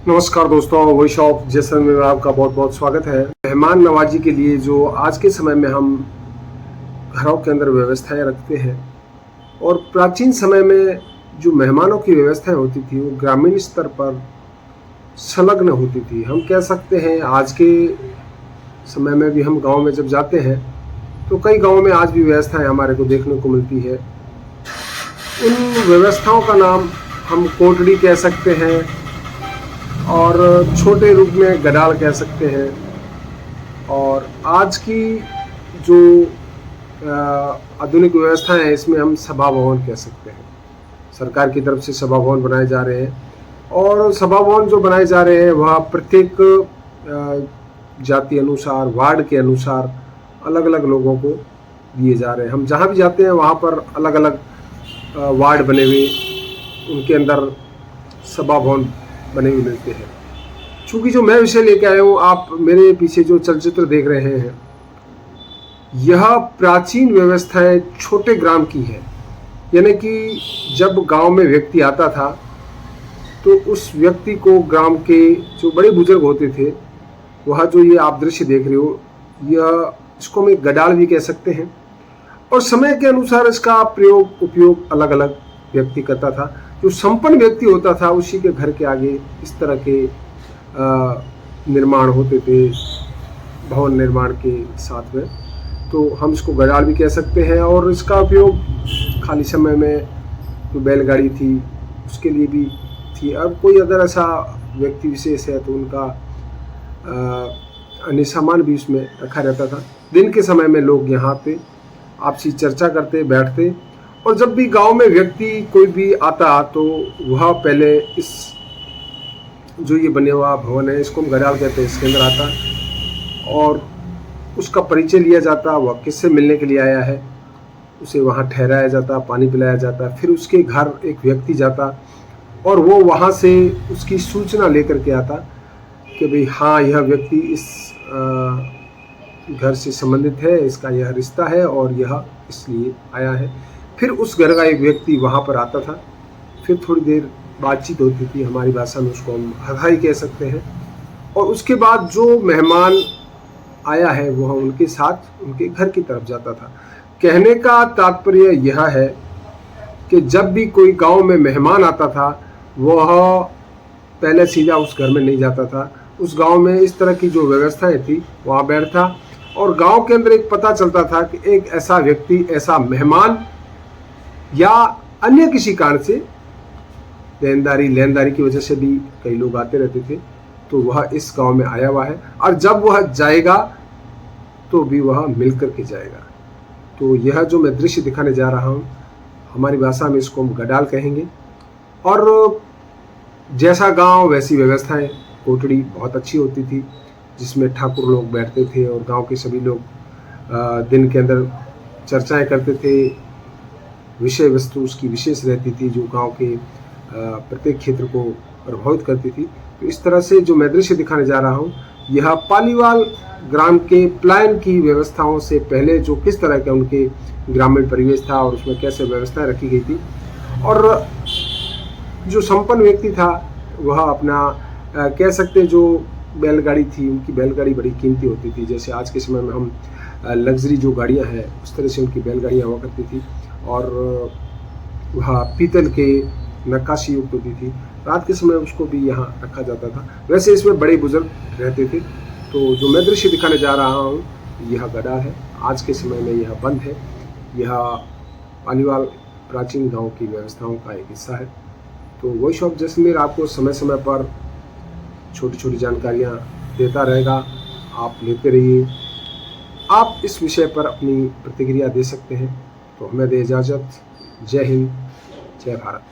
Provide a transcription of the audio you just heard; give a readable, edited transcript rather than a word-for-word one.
नमस्कार दोस्तों, वही शॉप जैसलमेर में आपका बहुत बहुत स्वागत है। मेहमान नवाजी के लिए जो आज के समय में हम घरों के अंदर व्यवस्थाएं रखते हैं और प्राचीन समय में जो मेहमानों की व्यवस्थाएं होती थी वो ग्रामीण स्तर पर संलग्न होती थी। हम कह सकते हैं आज के समय में भी हम गांव में जब जाते हैं तो कई गांवों में आज भी व्यवस्थाएं हमारे को देखने को मिलती है। उन व्यवस्थाओं का नाम हम कोटड़ी कह सकते हैं और छोटे रूप में गडाल कह सकते हैं। और आज की जो आधुनिक व्यवस्था है इसमें हम सभा भवन कह सकते हैं। सरकार की तरफ से सभा भवन बनाए जा रहे हैं और सभा भवन जो बनाए जा रहे हैं वह प्रत्येक जाति अनुसार, वार्ड के अनुसार अलग अलग लोगों को दिए जा रहे हैं। हम जहाँ भी जाते हैं वहाँ पर अलग अलग वार्ड बने हुए, उनके अंदर सभा भवन बने हुए मिलते हैं। चूँकि जो मैं विषय लेके आया हूँ, आप मेरे पीछे जो चलचित्र देख रहे हैं, यह प्राचीन व्यवस्थाएं छोटे ग्राम की है। यानी कि जब गांव में व्यक्ति आता था तो उस व्यक्ति को ग्राम के जो बड़े बुजुर्ग होते थे, वह जो ये आप दृश्य देख रहे हो, यह इसको हम एक गडाल भी कह सकते हैं। और समय के अनुसार इसका उपयोग अलग अलग व्यक्ति करता था। जो संपन्न व्यक्ति होता था उसी के घर के आगे इस तरह के निर्माण होते थे, भवन निर्माण के साथ में, तो हम इसको गडाल भी कह सकते हैं। और इसका उपयोग खाली समय में जो बैलगाड़ी थी उसके लिए भी थी। अब कोई अगर ऐसा व्यक्ति विशेष है तो उनका अन्य सामान भी उसमें रखा रहता था। दिन के समय में लोग यहाँ पे आपसी चर्चा करते, बैठते, और जब भी गांव में व्यक्ति कोई भी आता तो वह पहले इस जो ये बने हुआ भवन है इसको हम गडाल कहते हैं, इसके अंदर आता और उसका परिचय लिया जाता, वह किससे मिलने के लिए आया है, उसे वहाँ ठहराया जाता, पानी पिलाया जाता। फिर उसके घर एक व्यक्ति जाता और वो वहाँ से उसकी सूचना लेकर के आता कि भाई हाँ, यह व्यक्ति इस घर से संबंधित है, इसका यह रिश्ता है और यह इसलिए आया है। फिर उस घर का एक व्यक्ति वहाँ पर आता था, फिर थोड़ी देर बातचीत होती थी, हमारी भाषा में उसको हम हथाई कह सकते हैं। और उसके बाद जो मेहमान आया है वह उनके साथ उनके घर की तरफ जाता था। कहने का तात्पर्य यह है कि जब भी कोई गांव में मेहमान आता था वह पहले सीधा उस घर में नहीं जाता था। उस गांव में इस तरह की जो व्यवस्थाएं थी वहाँ बैठता और गांव के अंदर एक पता चलता था कि एक ऐसा व्यक्ति, ऐसा मेहमान या अन्य किसी कारण से लेनदारी की वजह से भी कई लोग आते रहते थे, तो वह इस गांव में आया हुआ है और जब वह जाएगा तो भी वह मिल कर के जाएगा। तो यह जो मैं दृश्य दिखाने जा रहा हूँ, हमारी भाषा में इसको हम गडाल कहेंगे। और जैसा गांव वैसी व्यवस्थाएं। कोटड़ी बहुत अच्छी होती थी जिसमें ठाकुर लोग बैठते थे और गांव के सभी लोग दिन के अंदर चर्चाएं करते थे। विषय वस्तु उसकी विशेष रहती थी जो गांव के प्रत्येक क्षेत्र को प्रभावित करती थी। तो इस तरह से जो मैं दृश्य दिखाने जा रहा हूँ, यह पालीवाल ग्राम के प्लान की व्यवस्थाओं से पहले जो किस तरह का उनके ग्रामीण परिवेश था और उसमें कैसे व्यवस्थाएं रखी गई थी। और जो संपन्न व्यक्ति था वह अपना कह सकते जो बैलगाड़ी थी, उनकी बैलगाड़ी बड़ी कीमती होती थी। जैसे आज के समय में हम लग्जरी जो गाड़ियां हैं उस तरह से उनकी बैलगाड़ियां हुआ करती थी और वह पीतल के नक्काशी युक्त होती थी। रात के समय उसको भी यहाँ रखा जाता था। वैसे इसमें बड़े बुजुर्ग रहते थे। तो जो मैं दृश्य दिखाने जा रहा हूँ यह गडाल है। आज के समय में यह बंद है। यह पालीवाल प्राचीन गांव की व्यवस्थाओं का एक हिस्सा है। तो वही शॉप जैसलमेर आपको समय समय पर छोटी छोटी जानकारियाँ देता रहेगा। आप लेते रहिए। आप इस विषय पर अपनी प्रतिक्रिया दे सकते हैं। तो हमें दे इजाज़त। जय हिंद, जय भारत।